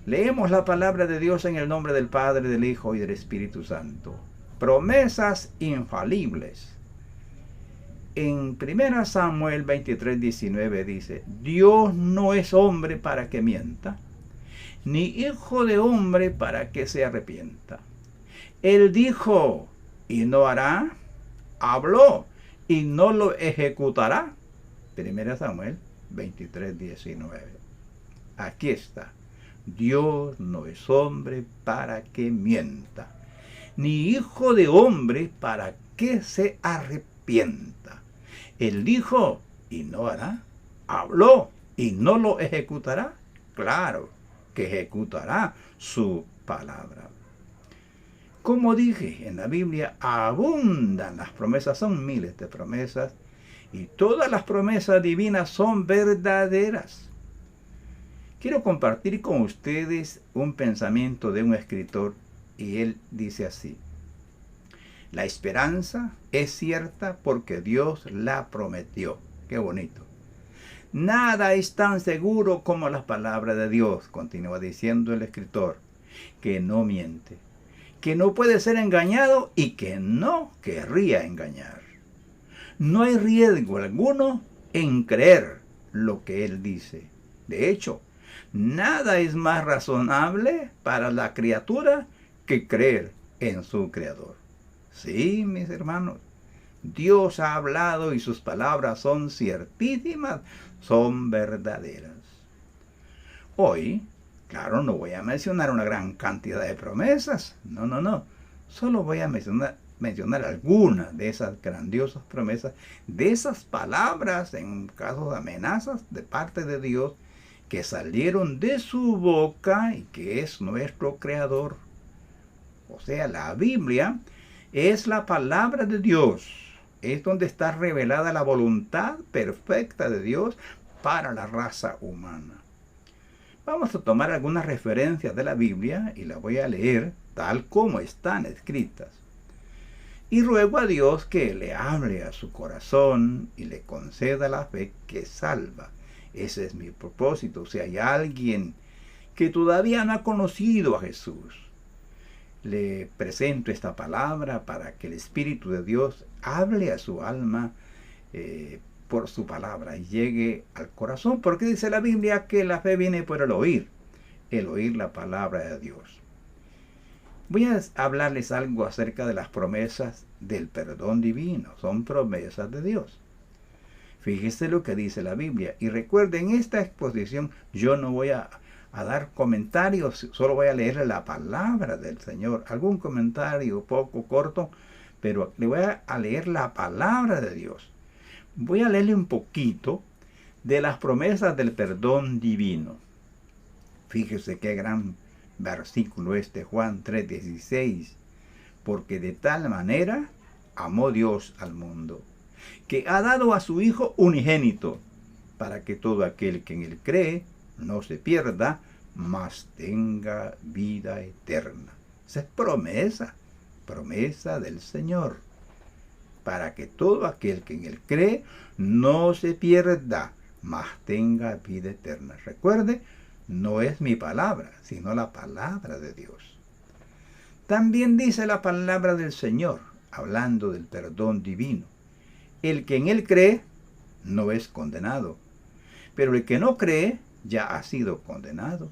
Leemos la palabra de Dios en el nombre del Padre, del Hijo y del Espíritu Santo. Promesas infalibles. En 1 Samuel 23:19 dice: Dios no es hombre para que mienta, ni hijo de hombre para que se arrepienta. Él dijo y no hará, habló y no lo ejecutará. 1 Samuel 23:19. Aquí está. Dios no es hombre para que mienta, ni hijo de hombre para que se arrepienta. Él dijo y no hará, habló y no lo ejecutará. Claro que ejecutará su palabra. Como dije, en la Biblia abundan las promesas, son miles de promesas, y todas las promesas divinas son verdaderas. Quiero compartir con ustedes un pensamiento de un escritor, y él dice así: la esperanza es cierta porque Dios la prometió. Qué bonito. Nada es tan seguro como la palabra de Dios, continúa diciendo el escritor, que no miente, que no puede ser engañado y que no querría engañar. No hay riesgo alguno en creer lo que él dice. De hecho, nada es más razonable para la criatura que creer en su Creador. Sí, mis hermanos, Dios ha hablado y sus palabras son ciertísimas, son verdaderas. Hoy, claro, no voy a mencionar una gran cantidad de promesas. No. Solo voy a mencionar algunas de esas grandiosas promesas, de esas palabras en casos de amenazas de parte de Dios que salieron de su boca y que es nuestro Creador. O sea, la Biblia es la palabra de Dios. Es donde está revelada la voluntad perfecta de Dios para la raza humana. Vamos a tomar algunas referencias de la Biblia y las voy a leer tal como están escritas. Y ruego a Dios que le hable a su corazón y le conceda la fe que salva. Ese es mi propósito. Si hay alguien que todavía no ha conocido a Jesús, le presento esta palabra para que el Espíritu de Dios hable a su alma por su palabra y llegue al corazón, porque dice la Biblia que la fe viene por el oír la palabra de Dios. Voy a hablarles algo acerca de las promesas del perdón divino. Son promesas de Dios. Fíjese lo que dice la Biblia. Y recuerden, esta exposición yo no voy a dar comentarios, solo voy a leer la palabra del Señor. Algún comentario poco corto, pero le voy a leer la palabra de Dios. Voy a leerle un poquito de las promesas del perdón divino. Fíjese qué gran versículo este, Juan 3:16. Porque de tal manera amó Dios al mundo, que ha dado a su Hijo unigénito, para que todo aquel que en él cree no se pierda, mas tenga vida eterna. Esa es promesa del Señor, para que todo aquel que en él cree no se pierda, mas tenga vida eterna. Recuerde, no es mi palabra, sino la palabra de Dios. También dice la palabra del Señor, hablando del perdón divino: el que en él cree no es condenado, pero el que no cree ya ha sido condenado,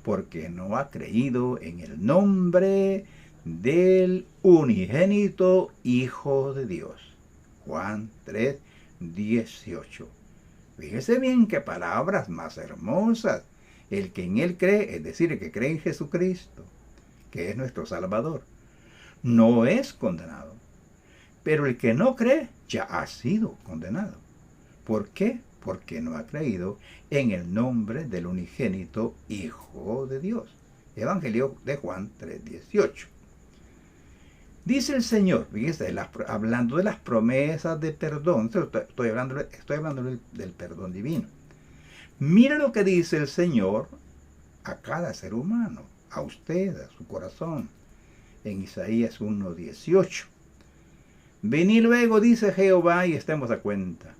porque no ha creído en el nombre del unigénito Hijo de Dios. Juan 3:18. Fíjese bien qué palabras más hermosas. El que en él cree, es decir, el que cree en Jesucristo, que es nuestro Salvador, no es condenado. Pero el que no cree ya ha sido condenado. ¿Por qué? Porque no ha creído en el nombre del unigénito Hijo de Dios. Evangelio de Juan 3:18. Dice el Señor, fíjese, hablando de las promesas de perdón, estoy hablando del perdón divino. Mira lo que dice el Señor a cada ser humano, a usted, a su corazón, en Isaías 1:18. Venid luego, dice Jehová, y estemos a cuenta.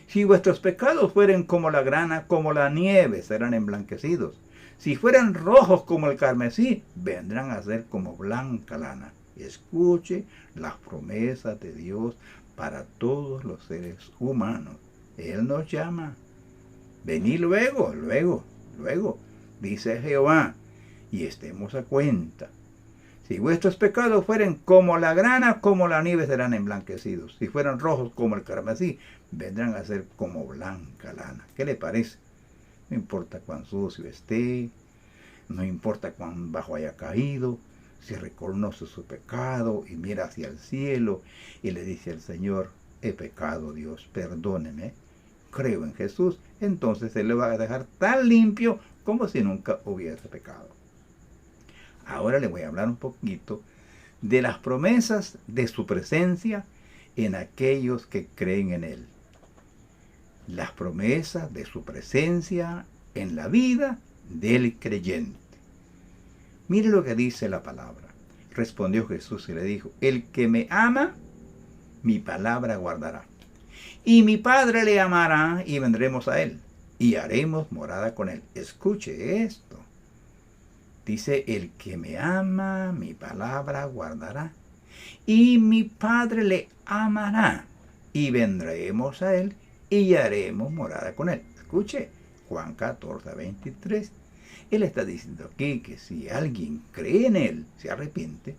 Si vuestros pecados fueren como la grana, como la nieve, serán emblanquecidos. Si fueran rojos como el carmesí, vendrán a ser como blanca lana. Escuche las promesas de Dios para todos los seres humanos. Él nos llama. Venid luego, dice Jehová, y estemos a cuenta. Si vuestros pecados fueren como la grana, como la nieve serán emblanquecidos. Si fueran rojos como el carmesí, vendrán a ser como blanca lana. ¿Qué le parece? No importa cuán sucio esté, no importa cuán bajo haya caído, si reconoce su pecado y mira hacia el cielo y le dice al Señor, he pecado, Dios, perdóneme, creo en Jesús, entonces Él le va a dejar tan limpio como si nunca hubiese pecado. Ahora le voy a hablar un poquito de las promesas de su presencia en aquellos que creen en Él. Las promesas de su presencia en la vida del creyente. Mire lo que dice la palabra. Respondió Jesús y le dijo, el que me ama, mi palabra guardará. Y mi Padre le amará y vendremos a Él y haremos morada con Él. Escuche esto. Dice, el que me ama, mi palabra guardará. Y mi Padre le amará y vendremos a Él y haremos morada con Él. Escuche, Juan 14, 23. Él está diciendo aquí que si alguien cree en Él, se arrepiente,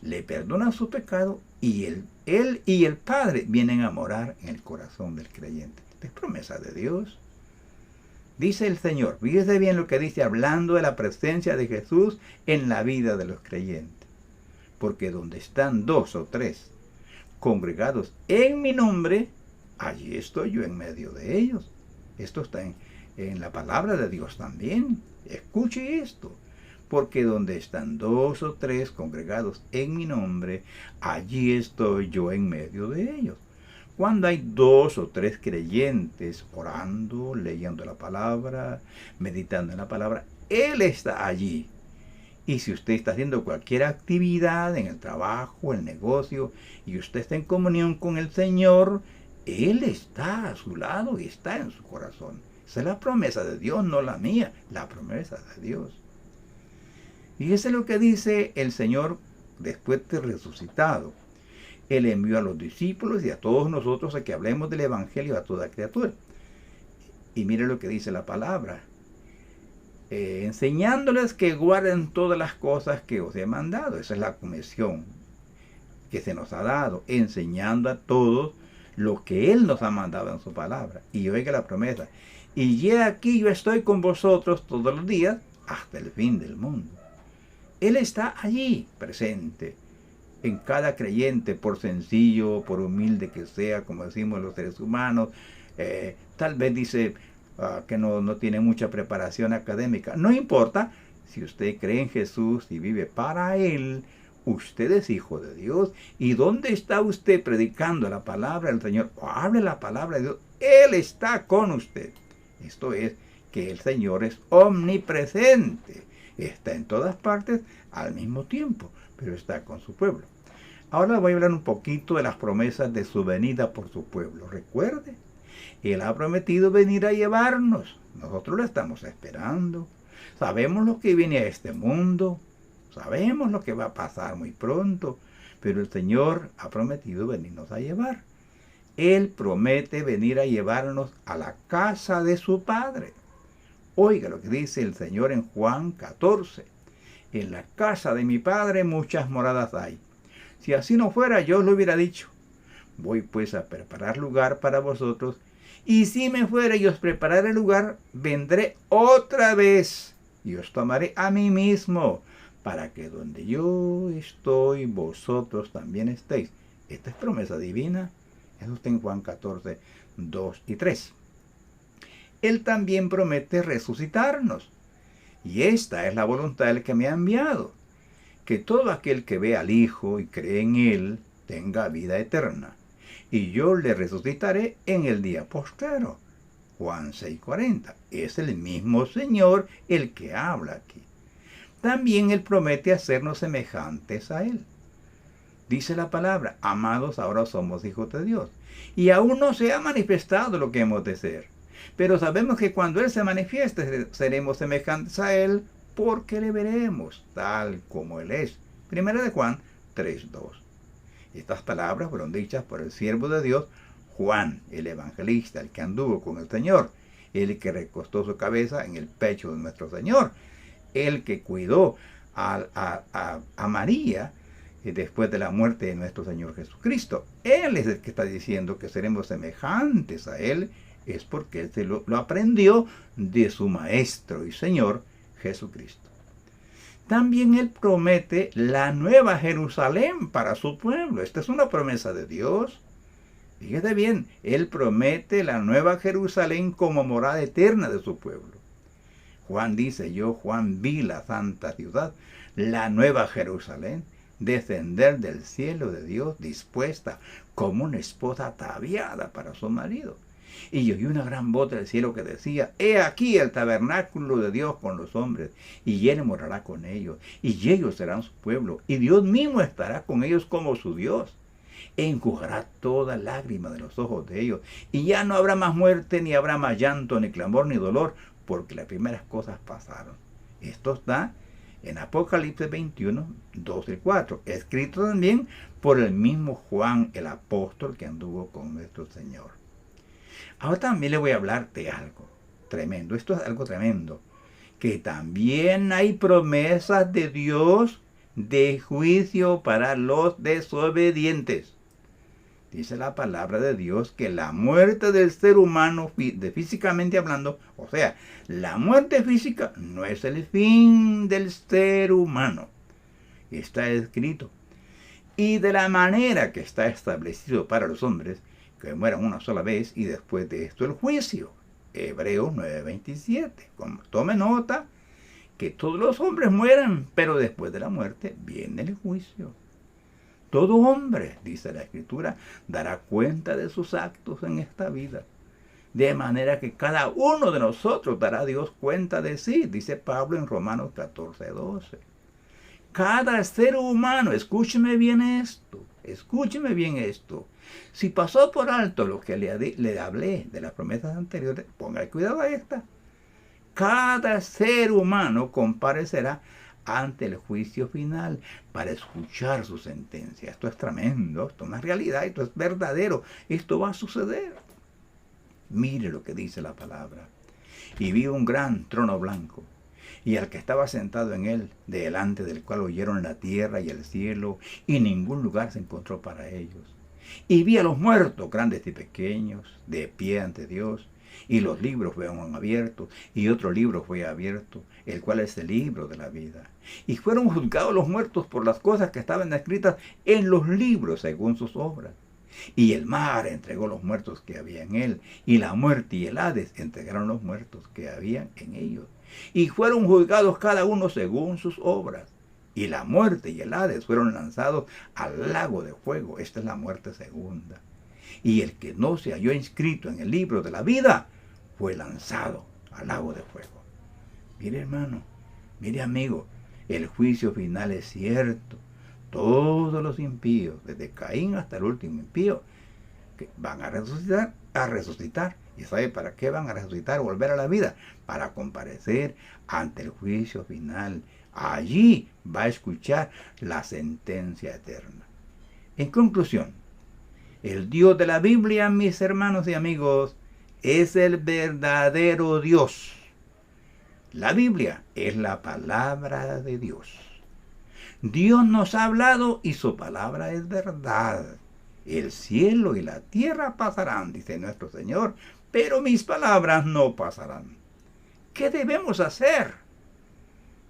le perdona su pecado y Él y el Padre vienen a morar en el corazón del creyente. Esta es promesa de Dios. Dice el Señor, fíjese bien lo que dice hablando de la presencia de Jesús en la vida de los creyentes. Porque donde están 2 o 3 congregados en mi nombre, allí estoy yo en medio de ellos. Esto está en la palabra de Dios también. Escuche esto. Porque donde están 2 o 3 congregados en mi nombre, allí estoy yo en medio de ellos. Cuando hay 2 o 3 creyentes orando, leyendo la palabra, meditando en la palabra, Él está allí. Y si usted está haciendo cualquier actividad en el trabajo, el negocio, y usted está en comunión con el Señor, Él está a su lado y está en su corazón. Esa es la promesa de Dios, no la mía, la promesa de Dios. Y eso es lo que dice el Señor después de resucitado. Él envió a los discípulos y a todos nosotros a que hablemos del Evangelio a toda criatura. Y mire lo que dice la palabra. Enseñándoles que guarden todas las cosas que os he mandado. Esa es la comisión que se nos ha dado. Enseñando a todos lo que Él nos ha mandado en su palabra. Y oiga la promesa. Y ya aquí yo estoy con vosotros todos los días hasta el fin del mundo. Él está allí presente. En cada creyente, por sencillo, por humilde que sea, como decimos los seres humanos, tal vez dice que no tiene mucha preparación académica. No importa, si usted cree en Jesús y vive para Él, usted es hijo de Dios. ¿Y dónde está usted predicando la palabra del Señor? O hable la palabra de Dios. Él está con usted. Esto es que el Señor es omnipresente. Está en todas partes al mismo tiempo, pero está con su pueblo. Ahora voy a hablar un poquito de las promesas de su venida por su pueblo. Recuerde, Él ha prometido venir a llevarnos. Nosotros lo estamos esperando. Sabemos lo que viene a este mundo. Sabemos lo que va a pasar muy pronto. Pero el Señor ha prometido venirnos a llevar. Él promete venir a llevarnos a la casa de su Padre. Oiga lo que dice el Señor en Juan 14. En la casa de mi Padre muchas moradas hay. Si así no fuera, yo os lo hubiera dicho. Voy pues a preparar lugar para vosotros. Y si me fuera y os prepararé lugar, vendré otra vez y os tomaré a mí mismo, para que donde yo estoy, vosotros también estéis. Esta es promesa divina. Eso está en Juan 14, 2 y 3. Él también promete resucitarnos. Y esta es la voluntad del que me ha enviado, que todo aquel que ve al Hijo y cree en Él tenga vida eterna, y yo le resucitaré en el día postrero. Juan 6:40. Es el mismo Señor el que habla aquí. También Él promete hacernos semejantes a Él. Dice la palabra, amados, ahora somos hijos de Dios, y aún no se ha manifestado lo que hemos de ser. Pero sabemos que cuando Él se manifieste, seremos semejantes a Él, porque le veremos tal como Él es. Primera de Juan 3:2. Estas palabras fueron dichas por el siervo de Dios, Juan, el evangelista, el que anduvo con el Señor, el que recostó su cabeza en el pecho de nuestro Señor, el que cuidó a María después de la muerte de nuestro Señor Jesucristo. Él es el que está diciendo que seremos semejantes a Él, es porque Él se lo aprendió de su Maestro y Señor Jesucristo. También Él promete la nueva Jerusalén para su pueblo. Esta es una promesa de Dios. Fíjate bien, Él promete la nueva Jerusalén como morada eterna de su pueblo. Juan dice, yo Juan vi la santa ciudad, la nueva Jerusalén, descender del cielo de Dios, dispuesta como una esposa ataviada para su marido. Y yo oí una gran voz del cielo que decía, he aquí el tabernáculo de Dios con los hombres, y Él morará con ellos, y ellos serán su pueblo, y Dios mismo estará con ellos como su Dios. Enjugará toda lágrima de los ojos de ellos, y ya no habrá más muerte, ni habrá más llanto, ni clamor, ni dolor, porque las primeras cosas pasaron. Esto está en Apocalipsis 21, 12 y 4, escrito también por el mismo Juan, el apóstol que anduvo con nuestro Señor. Ahora también le voy a hablar de algo tremendo. Esto es algo tremendo. Que también hay promesas de Dios de juicio para los desobedientes. Dice la palabra de Dios que la muerte del ser humano, físicamente hablando, o sea, la muerte física no es el fin del ser humano. Está escrito. Y de la manera que está establecido para los hombres, que mueran una sola vez y después de esto el juicio. Hebreos 9:27. Tome nota que todos los hombres mueran, pero después de la muerte viene el juicio. Todo hombre, dice la Escritura, dará cuenta de sus actos en esta vida. De manera que cada uno de nosotros dará a Dios cuenta de sí, dice Pablo en Romanos 14:12. Cada ser humano, escúcheme bien esto, Si pasó por alto lo que le hablé de las promesas anteriores, ponga cuidado a esta. Cada ser humano comparecerá ante el juicio final para escuchar su sentencia. Esto es tremendo, esto es una realidad, esto es verdadero, esto va a suceder. Mire lo que dice la palabra. Y vi un gran trono blanco, y al que estaba sentado en él, delante del cual oyeron la tierra y el cielo, y ningún lugar se encontró para ellos. Y vi a los muertos, grandes y pequeños, de pie ante Dios, y los libros fueron abiertos, y otro libro fue abierto, el cual es el libro de la vida. Y fueron juzgados los muertos por las cosas que estaban escritas en los libros según sus obras. Y el mar entregó los muertos que había en él, y la muerte y el Hades entregaron los muertos que había en ellos. Y fueron juzgados cada uno según sus obras. Y la muerte y el Hades fueron lanzados al lago de fuego. Esta es la muerte segunda. Y el que no se halló inscrito en el libro de la vida fue lanzado al lago de fuego. Mire, hermano, mire, amigo, el juicio final es cierto. Todos los impíos, desde Caín hasta el último impío, que van a resucitar. ¿Y sabe para qué van a resucitar, volver a la vida? Para comparecer ante el juicio final. Allí va a escuchar la sentencia eterna. En conclusión, el Dios de la Biblia, mis hermanos y amigos, es el verdadero Dios. La Biblia es la palabra de Dios. Dios nos ha hablado y su palabra es verdad. El cielo y la tierra pasarán, dice nuestro Señor, pero mis palabras no pasarán. ¿Qué debemos hacer?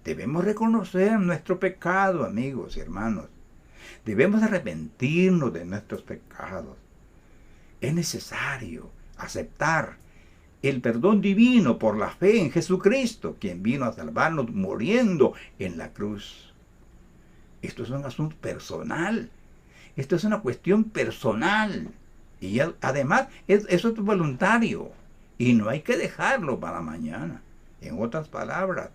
Debemos reconocer nuestro pecado, amigos y hermanos. Debemos arrepentirnos de nuestros pecados. Es necesario aceptar el perdón divino por la fe en Jesucristo, quien vino a salvarnos muriendo en la cruz. Esto es un asunto personal. Esto es una cuestión personal. Y además, eso es voluntario. Y no hay que dejarlo para mañana. En otras palabras,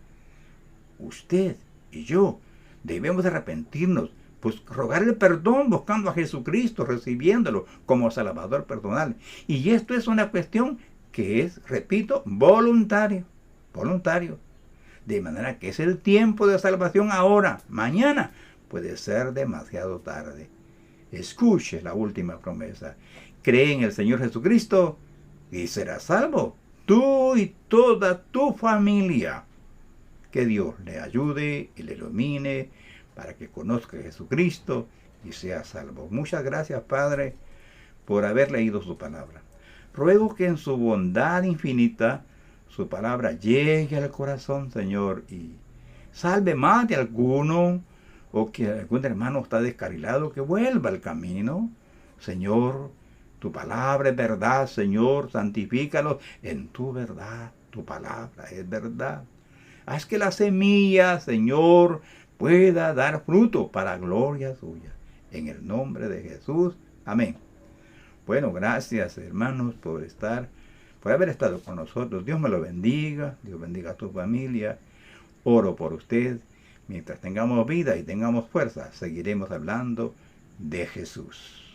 usted y yo debemos arrepentirnos, pues rogarle perdón buscando a Jesucristo, recibiéndolo como Salvador personal. Y esto es una cuestión que es, repito, voluntario, voluntario. De manera que es el tiempo de salvación ahora. Mañana puede ser demasiado tarde. Escuche la última promesa. Cree en el Señor Jesucristo y serás salvo, tú y toda tu familia. Que Dios le ayude y le ilumine para que conozca a Jesucristo y sea salvo. Muchas gracias, Padre, por haber leído su palabra. Ruego que en su bondad infinita su palabra llegue al corazón, Señor, y salve más de alguno, o que algún hermano está descarrilado, que vuelva al camino. Señor, tu palabra es verdad, Señor, santifícalos en tu verdad. Tu palabra es verdad. Haz que la semilla, Señor, pueda dar fruto para gloria suya. En el nombre de Jesús. Amén. Bueno, gracias, hermanos, por haber estado con nosotros. Dios me lo bendiga. Dios bendiga a tu familia. Oro por usted. Mientras tengamos vida y tengamos fuerza, seguiremos hablando de Jesús.